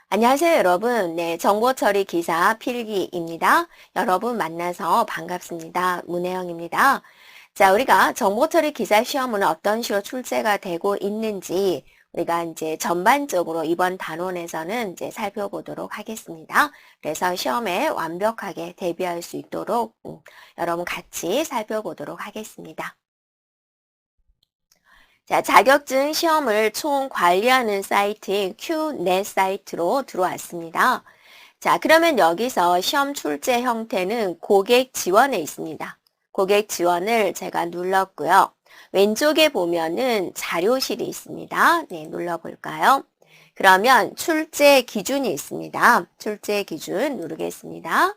안녕하세요, 여러분. 네, 정보처리 기사 필기입니다. 여러분 만나서 반갑습니다. 문혜영입니다. 자, 우리가 정보처리 기사 시험은 어떤 식으로 출제가 되고 있는지 우리가 이제 전반적으로 이번 단원에서는 이제 살펴보도록 하겠습니다. 그래서 시험에 완벽하게 대비할 수 있도록 여러분 같이 살펴보도록 하겠습니다. 자, 자격증 시험을 총 관리하는 사이트인 Qnet 사이트로 들어왔습니다. 자, 그러면 여기서 시험 출제 형태는 고객 지원에 있습니다. 고객 지원을 제가 눌렀고요. 왼쪽에 보면은 자료실이 있습니다. 네, 눌러볼까요? 그러면 출제 기준이 있습니다. 출제 기준 누르겠습니다.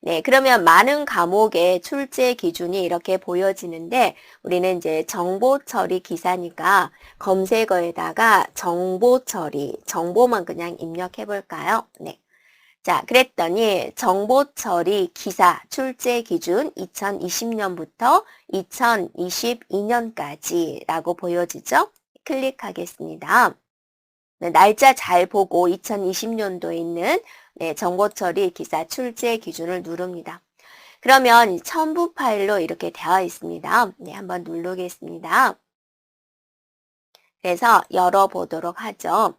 네, 그러면 많은 과목의 출제 기준이 이렇게 보여지는데 우리는 이제 정보 처리 기사니까 검색어에다가 정보 처리, 정보만 그냥 입력해 볼까요? 네. 자, 그랬더니 정보 처리 기사 출제 기준 2020년부터 2022년까지라고 보여지죠? 클릭하겠습니다. 네, 날짜 잘 보고 2020년도에 있는 정보 처리 기사 출제 기준을 누릅니다. 그러면 이 첨부 파일로 이렇게 되어 있습니다. 네, 한번 누르겠습니다. 그래서 열어보도록 하죠.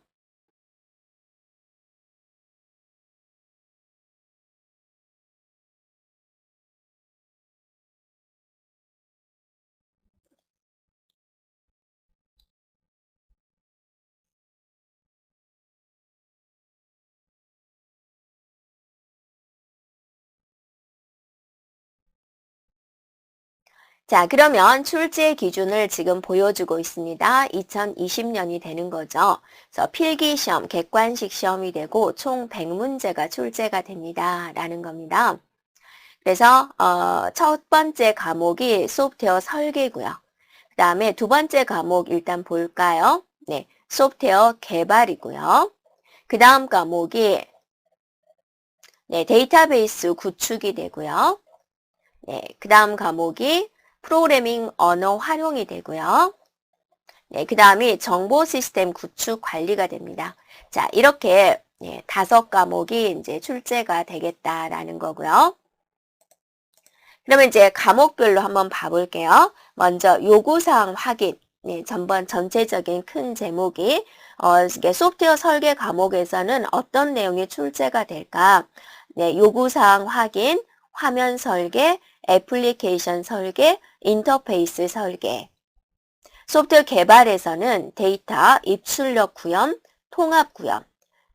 자, 그러면 출제 기준을 지금 보여주고 있습니다. 2020년이 되는 거죠. 그래서 필기 시험, 객관식 시험이 되고 총 100문제가 출제가 됩니다. 라는 겁니다. 그래서 첫 번째 과목이 소프트웨어 설계고요. 그 다음에 두 번째 과목 일단 볼까요? 네, 소프트웨어 개발이고요. 그 다음 과목이 데이터베이스 구축이 되고요. 네, 그 다음 과목이 프로그래밍 언어 활용이 되고요. 네, 그 다음이 정보 시스템 구축 관리가 됩니다. 자, 이렇게 5과목이 이제 출제가 되겠다라는 거고요. 그러면 이제 과목별로 한번 봐볼게요. 먼저 요구사항 확인. 네, 전체적인 큰 제목이 이게 소프트웨어 설계 과목에서는 어떤 내용이 출제가 될까? 네, 요구사항 확인, 화면 설계, 애플리케이션 설계, 인터페이스 설계. 소프트웨어 개발에서는 데이터 입출력 구현, 통합 구현,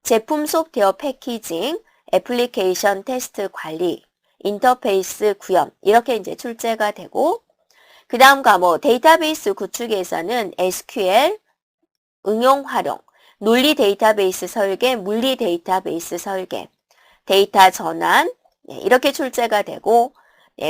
제품 소프트웨어 패키징, 애플리케이션 테스트 관리, 인터페이스 구현 이렇게 이제 출제가 되고 그 다음 과목 데이터베이스 구축에서는 SQL, 응용 활용, 논리 데이터베이스 설계, 물리 데이터베이스 설계, 데이터 전환 이렇게 출제가 되고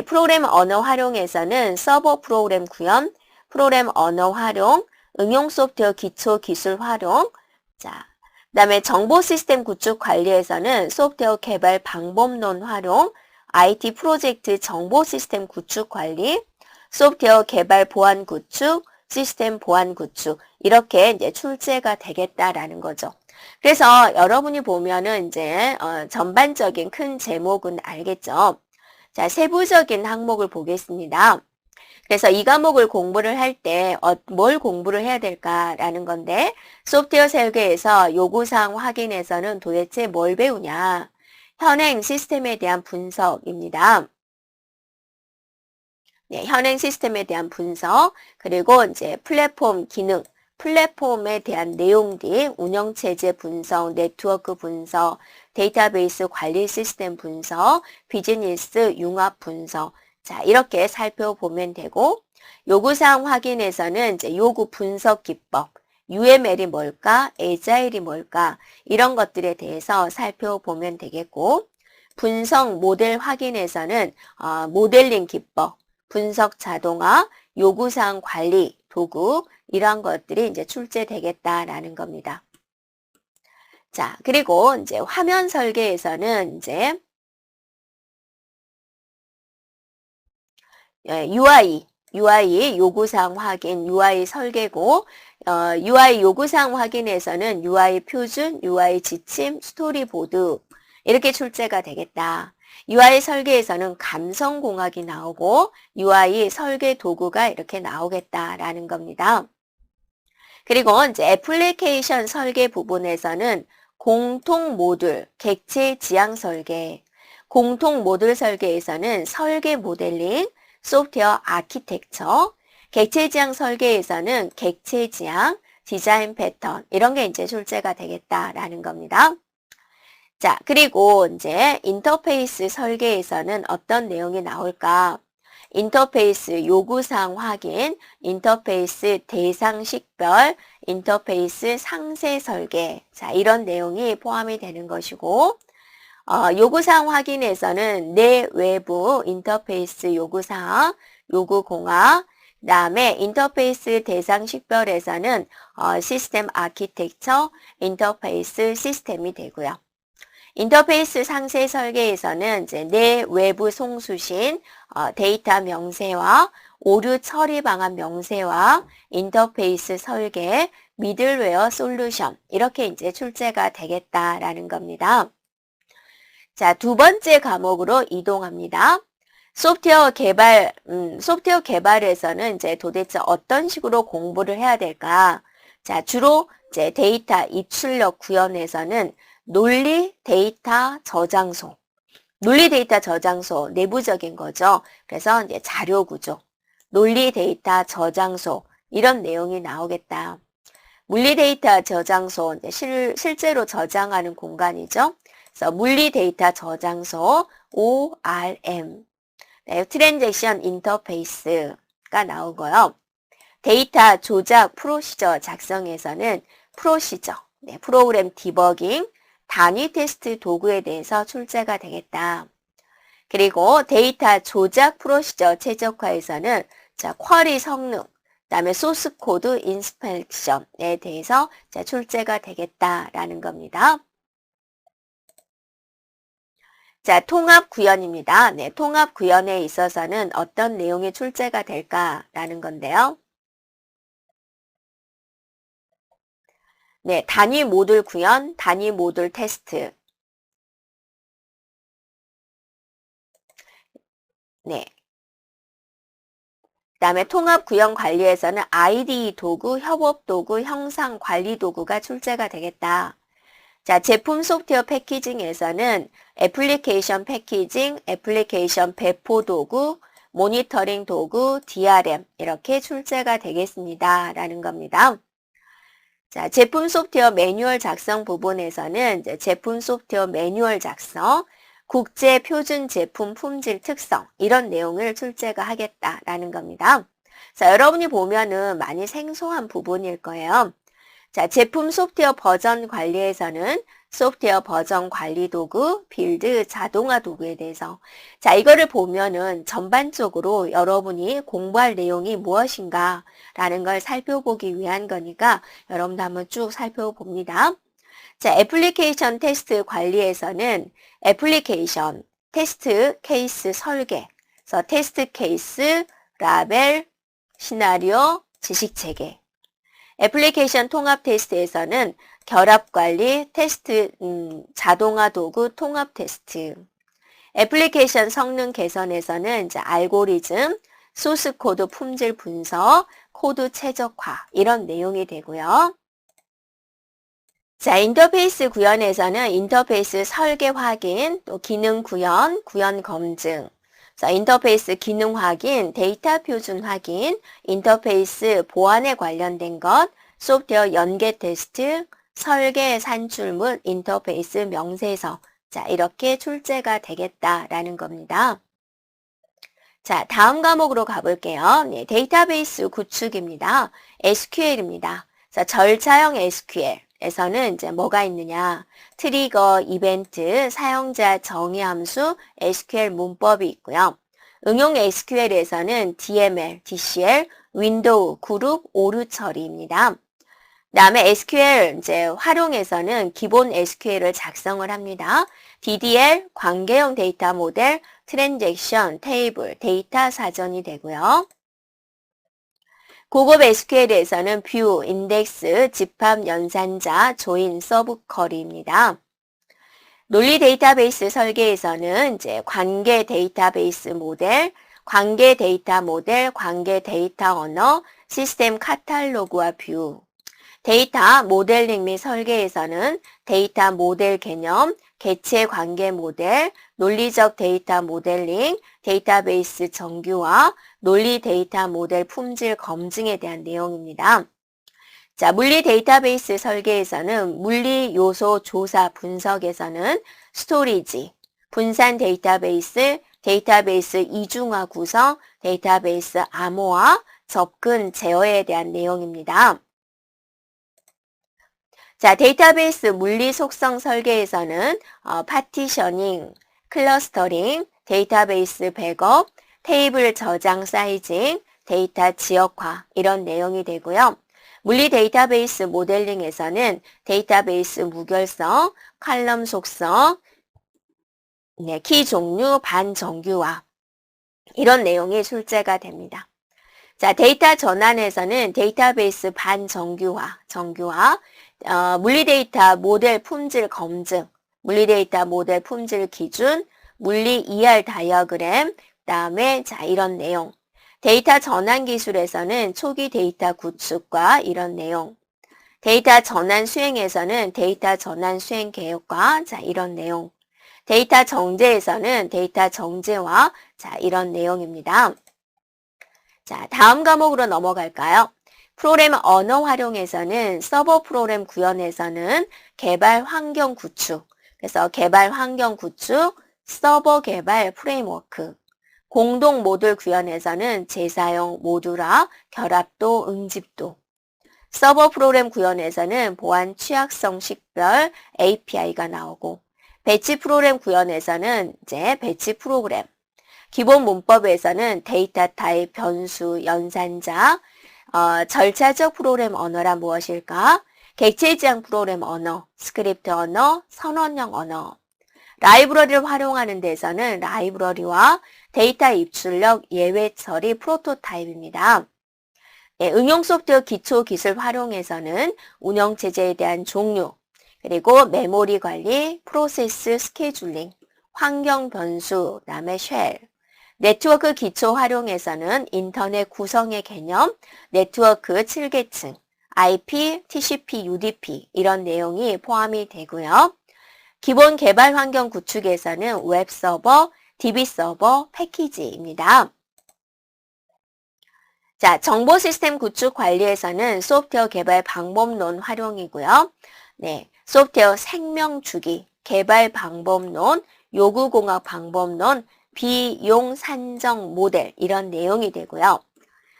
프로그램 언어 활용에서는 서버 프로그램 구현, 프로그램 언어 활용, 응용 소프트웨어 기초 기술 활용 자, 그다음에 정보 시스템 구축 관리에서는 소프트웨어 개발 방법론 활용, IT 프로젝트 정보 시스템 구축 관리, 소프트웨어 개발 보안 구축, 시스템 보안 구축 이렇게 이제 출제가 되겠다라는 거죠. 그래서 여러분이 보면은 이제 전반적인 큰 제목은 알겠죠. 자, 세부적인 항목을 보겠습니다. 그래서 이 과목을 공부를 할 때 뭘 공부를 해야 될까라는 건데 소프트웨어 설계에서 요구사항 확인에서는 도대체 뭘 배우냐? 현행 시스템에 대한 분석입니다. 네, 현행 시스템에 대한 분석, 그리고 이제 플랫폼 기능, 플랫폼에 대한 내용들, 운영체제 분석, 네트워크 분석, 데이터베이스 관리 시스템 분석, 비즈니스 융합 분석. 자, 이렇게 살펴보면 되고, 요구사항 확인에서는 이제 요구 분석 기법, UML이 뭘까, 에자일이 뭘까, 이런 것들에 대해서 살펴보면 되겠고, 분석 모델 확인에서는 모델링 기법, 분석 자동화, 요구사항 관리, 도구, 이러한 것들이 이제 출제되겠다라는 겁니다. 자, 그리고 이제 화면 설계에서는 이제 UI, UI 요구사항 확인, UI 설계고, UI 요구사항 확인에서는 UI 표준, UI 지침, 스토리보드 이렇게 출제가 되겠다. UI 설계에서는 감성공학이 나오고 UI 설계 도구가 이렇게 나오겠다라는 겁니다. 그리고 이제 애플리케이션 설계 부분에서는 공통 모듈, 객체 지향 설계, 공통 모듈 설계에서는 설계 모델링, 소프트웨어 아키텍처, 객체 지향 설계에서는 객체 지향, 디자인 패턴 이런 게 이제 출제가 되겠다라는 겁니다. 자, 그리고 이제 인터페이스 설계에서는 어떤 내용이 나올까? 인터페이스 요구사항 확인, 인터페이스 대상 식별, 인터페이스 상세 설계. 자, 이런 내용이 포함이 되는 것이고, 요구사항 확인에서는 내 외부 인터페이스 요구사항, 요구공학, 그 다음에 인터페이스 대상 식별에서는 시스템 아키텍처, 인터페이스 시스템이 되고요. 인터페이스 상세 설계에서는 이제 내 외부 송수신, 데이터 명세화, 오류 처리 방안 명세화, 인터페이스 설계, 미들웨어 솔루션 이렇게 이제 출제가 되겠다라는 겁니다. 자, 두 번째 과목으로 이동합니다. 소프트웨어 개발에서는 이제 도대체 어떤 식으로 공부를 해야 될까? 자, 주로 이제 데이터 입출력 구현에서는 논리 데이터 저장소. 논리 데이터 저장소 내부적인 거죠. 그래서 이제 자료 구조, 논리 데이터 저장소 이런 내용이 나오겠다. 물리 데이터 저장소 실제로 저장하는 공간이죠. 그래서 물리 데이터 저장소 ORM, 트랜잭션 인터페이스가 나오고요. 데이터 조작 프로시저 작성에서는 프로시저, 프로그램 디버깅, 단위 테스트 도구에 대해서 출제가 되겠다. 그리고 데이터 조작 프로시저 최적화에서는 쿼리 성능, 그다음에 소스 코드 인스펙션에 대해서 출제가 되겠다라는 겁니다. 자, 통합 구현입니다. 네, 통합 구현에 있어서는 어떤 내용이 출제가 될까라는 건데요. 네, 단위 모듈 구현, 단위 모듈 테스트. 네. 그 다음에 통합 구현 관리에서는 IDE 도구, 협업 도구, 형상 관리 도구가 출제가 되겠다. 자, 제품 소프트웨어 패키징에서는 애플리케이션 패키징, 애플리케이션 배포 도구, 모니터링 도구, DRM 이렇게 출제가 되겠습니다. 라는 겁니다. 자, 제품 소프트웨어 매뉴얼 작성 부분에서는 이제 제품 소프트웨어 매뉴얼 작성, 국제 표준 제품 품질 특성 이런 내용을 출제가 하겠다라는 겁니다. 자, 여러분이 보면은 많이 생소한 부분일 거예요. 자, 제품 소프트웨어 버전 관리에서는 소프트웨어 버전 관리 도구, 빌드 자동화 도구에 대해서 자, 이거를 보면은 전반적으로 여러분이 공부할 내용이 무엇인가 라는 걸 살펴보기 위한 거니까 여러분도 한번 쭉 살펴봅니다. 자, 애플리케이션 테스트 관리에서는 애플리케이션 테스트 케이스 설계, 그래서 테스트 케이스, 라벨, 시나리오, 지식 체계. 애플리케이션 통합 테스트에서는 결합 관리, 테스트, 자동화 도구, 통합 테스트. 애플리케이션 성능 개선에서는 이제 알고리즘, 소스 코드 품질 분석, 코드 최적화 이런 내용이 되고요. 자, 인터페이스 구현에서는 인터페이스 설계 확인, 또 기능 구현, 구현 검증. 자, 인터페이스 기능 확인, 데이터 표준 확인, 인터페이스 보안에 관련된 것, 소프트웨어 연계 테스트, 설계 산출물, 인터페이스 명세서. 자, 이렇게 출제가 되겠다라는 겁니다. 자, 다음 과목으로 가볼게요. 네, 데이터베이스 구축입니다. SQL입니다. 자, 절차형 SQL에서는 이제 뭐가 있느냐? 트리거, 이벤트, 사용자 정의 함수, SQL 문법이 있고요. 응용 SQL에서는 DML, DCL, 윈도우, 그룹, 오류 처리입니다. 그 다음에 SQL 이제 활용해서는 기본 SQL을 작성을 합니다. DDL, 관계형 데이터 모델, 트랜잭션, 테이블, 데이터 사전이 되고요. 고급 SQL에서는 뷰, 인덱스, 집합, 연산자, 조인, 서브쿼리입니다. 논리 데이터베이스 설계에서는 이제 관계 데이터베이스 모델, 관계 데이터 모델, 관계 데이터 언어, 시스템 카탈로그와 뷰. 데이터 모델링 및 설계에서는 데이터 모델 개념, 개체 관계 모델, 논리적 데이터 모델링, 데이터베이스 정규화, 논리 데이터 모델 품질 검증에 대한 내용입니다. 자, 물리 데이터베이스 설계에서는 물리 요소 조사 분석에서는 스토리지, 분산 데이터베이스, 데이터베이스 이중화 구성, 데이터베이스 암호화, 접근 제어에 대한 내용입니다. 자, 데이터베이스 물리 속성 설계에서는 파티셔닝, 클러스터링, 데이터베이스 백업, 테이블 저장 사이징, 데이터 지역화 이런 내용이 되고요. 물리 데이터베이스 모델링에서는 데이터베이스 무결성, 칼럼 속성, 키 종류, 반정규화 이런 내용이 출제가 됩니다. 자, 데이터 전환에서는 데이터베이스 반정규화, 정규화, 물리 데이터 모델 품질 검증, 물리 데이터 모델 품질 기준, 물리 ER 다이어그램, 그다음에 자, 이런 내용. 데이터 전환 기술에서는 초기 데이터 구축과 이런 내용. 데이터 전환 수행에서는 데이터 전환 수행 계획과 자, 이런 내용. 데이터 정제에서는 데이터 정제와 자, 이런 내용입니다. 자, 다음 과목으로 넘어갈까요? 프로그램 언어 활용에서는 서버 프로그램 구현에서는 개발 환경 구축, 그래서 개발 환경 구축, 서버 개발 프레임워크, 공동 모듈 구현에서는 재사용 모듈화, 결합도, 응집도, 서버 프로그램 구현에서는 보안 취약성 식별 API가 나오고, 배치 프로그램 구현에서는 이제 배치 프로그램, 기본 문법에서는 데이터 타입, 변수, 연산자, 절차적 프로그램 언어란 무엇일까? 객체 지향 프로그램 언어, 스크립트 언어, 선언형 언어. 라이브러리를 활용하는 데서는 라이브러리와 데이터 입출력, 예외 처리, 프로토타입입니다. 네, 응용 소프트웨어 기초 기술 활용에서는 운영체제에 대한 종류, 그리고 메모리 관리, 프로세스 스케줄링, 환경 변수, 그다음에 쉘. 네트워크 기초 활용에서는 인터넷 구성의 개념, 네트워크 7계층, IP, TCP, UDP 이런 내용이 포함이 되고요. 기본 개발 환경 구축에서는 웹 서버, DB 서버, 패키지입니다. 자, 정보 시스템 구축 관리에서는 소프트웨어 개발 방법론 활용이고요. 네, 소프트웨어 생명 주기, 개발 방법론, 요구공학 방법론, 비용 산정 모델 이런 내용이 되고요.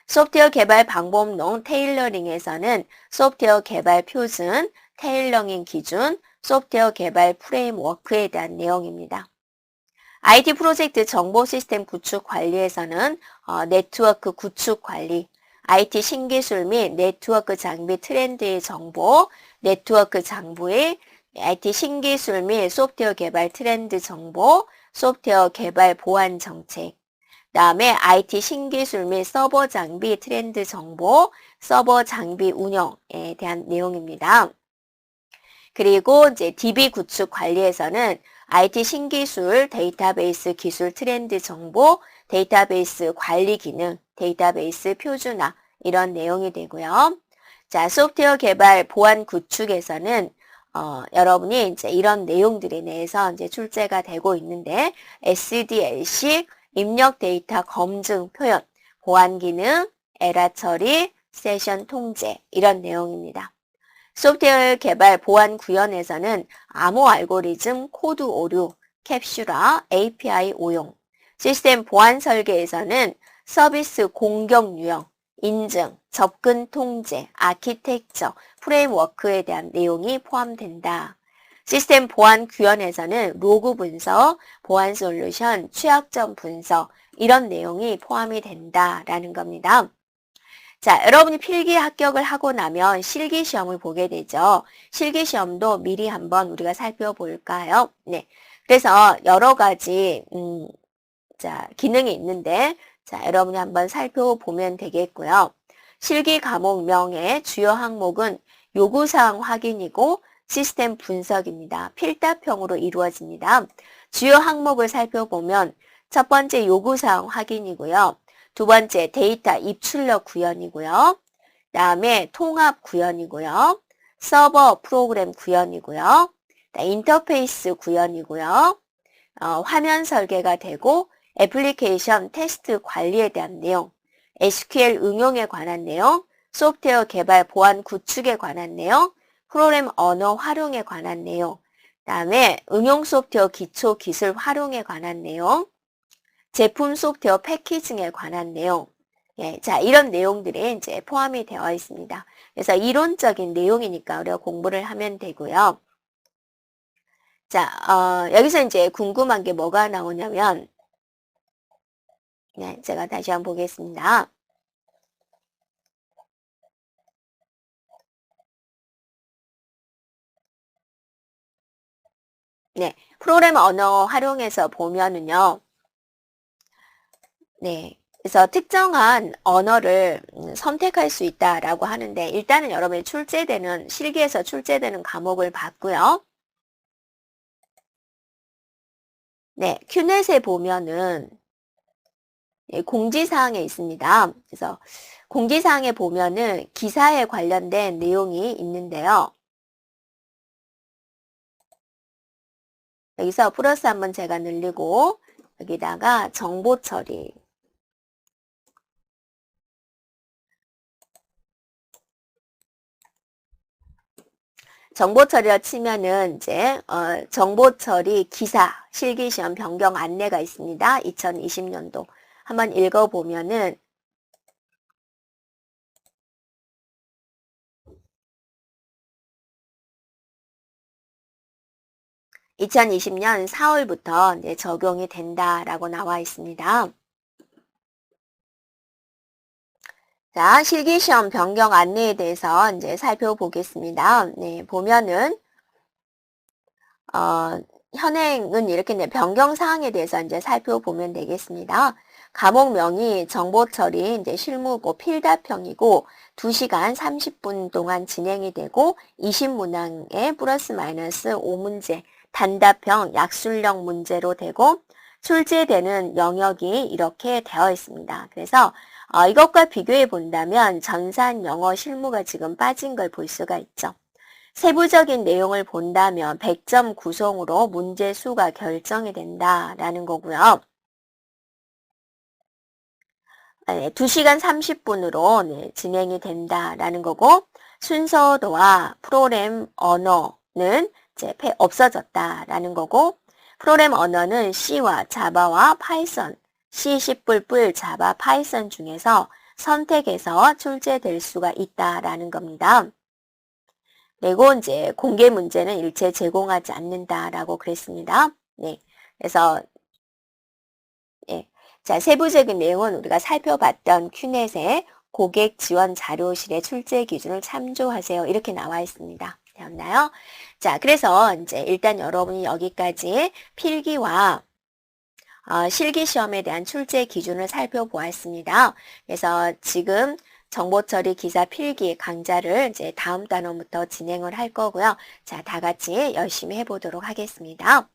소프트웨어 개발 방법론 테일러링에서는 소프트웨어 개발 표준, 테일러링 기준, 소프트웨어 개발 프레임워크에 대한 내용입니다. IT 프로젝트 정보 시스템 구축 관리에서는 네트워크 구축 관리, IT 신기술 및 네트워크 장비 트렌드의 정보, 네트워크 장부의 IT 신기술 및 소프트웨어 개발 트렌드 정보, 소프트웨어 개발 보안 정책, 그다음에 IT 신기술 및 서버 장비 트렌드 정보, 서버 장비 운영에 대한 내용입니다. 그리고 이제 DB 구축 관리에서는 IT 신기술, 데이터베이스 기술 트렌드 정보, 데이터베이스 관리 기능, 데이터베이스 표준화 이런 내용이 되고요. 자, 소프트웨어 개발 보안 구축에서는 여러분이 이제 이런 내용들에 대해서 이제 출제가 되고 있는데 SDLC 입력 데이터 검증 표현, 보안 기능, 에러 처리, 세션 통제 이런 내용입니다. 소프트웨어 개발 보안 구현에서는 암호 알고리즘, 코드 오류, 캡슐화, API 오용, 시스템 보안 설계에서는 서비스 공격 유형, 인증, 접근 통제, 아키텍처, 프레임워크에 대한 내용이 포함된다. 시스템 보안 구현에서는 로그 분석, 보안 솔루션, 취약점 분석 이런 내용이 포함이 된다라는 겁니다. 자, 여러분이 필기 합격을 하고 나면 실기시험을 보게 되죠. 실기시험도 미리 한번 우리가 살펴볼까요? 네. 그래서 여러 가지, 자, 기능이 있는데, 자, 여러분이 한번 살펴보면 되겠고요. 실기 과목명의 주요 항목은 요구사항 확인이고 시스템 분석입니다. 필답형으로 이루어집니다. 주요 항목을 살펴보면 첫 번째 요구사항 확인이고요. 두 번째 데이터 입출력 구현이고요. 다음에 통합 구현이고요. 서버 프로그램 구현이고요. 인터페이스 구현이고요. 화면 설계가 되고 애플리케이션 테스트 관리에 대한 내용, SQL 응용에 관한 내용, 소프트웨어 개발 보안 구축에 관한 내용, 프로그램 언어 활용에 관한 내용, 그다음에 응용 소프트웨어 기초 기술 활용에 관한 내용, 제품 소프트웨어 패키징에 관한 내용, 예, 자, 이런 내용들이 이제 포함이 되어 있습니다. 그래서 이론적인 내용이니까 우리가 공부를 하면 되고요. 자, 여기서 이제 궁금한 게 뭐가 나오냐면, 네, 제가 다시 한번 보겠습니다. 네, 프로그램 언어 활용해서 보면은요, 네, 그래서 특정한 언어를 선택할 수 있다라고 하는데, 일단은 여러분이 실기에서 출제되는 과목을 봤고요. 네, 큐넷에 보면은, 예, 공지사항에 있습니다. 그래서 공지사항에 보면은 기사에 관련된 내용이 있는데요. 여기서 플러스 한번 제가 늘리고 여기다가 정보 처리. 정보 처리를 치면은 이제 정보 처리 기사 실기시험 변경 안내가 있습니다. 2020년도 한번 읽어보면은 2020년 4월부터 이제 적용이 된다라고 나와 있습니다. 자, 실기시험 변경 안내에 대해서 이제 살펴보겠습니다. 네, 보면은, 현행은 이렇게 이제 변경 사항에 대해서 이제 살펴보면 되겠습니다. 과목명이 정보 처리, 이제 실무고 필답형이고, 2시간 30분 동안 진행이 되고, 20문항에 플러스 마이너스 5문제, 단답형 약술형 문제로 되고, 출제되는 영역이 이렇게 되어 있습니다. 그래서 이것과 비교해 본다면 전산 영어 실무가 지금 빠진 걸 볼 수가 있죠. 세부적인 내용을 본다면 100점 구성으로 문제 수가 결정이 된다라는 거고요. 2시간 30분으로 진행이 된다라는 거고, 순서도와 프로그램 언어는 이제 없어졌다라는 거고, 프로그램 언어는 C와 자바와 파이썬, C, C++, 자바, 파이썬 중에서 선택해서 출제될 수가 있다라는 겁니다. 그리고 이제 공개 문제는 일체 제공하지 않는다라고 그랬습니다. 네. 그래서, 예. 자, 세부적인 내용은 우리가 살펴봤던 큐넷의 고객 지원 자료실의 출제 기준을 참조하세요. 이렇게 나와 있습니다. 되었나요? 자, 그래서 이제 일단 여러분이 여기까지 필기와 실기 시험에 대한 출제 기준을 살펴보았습니다. 그래서 지금 정보처리 기사 필기 강좌를 이제 다음 단원부터 진행을 할 거고요. 자, 다 같이 열심히 해보도록 하겠습니다.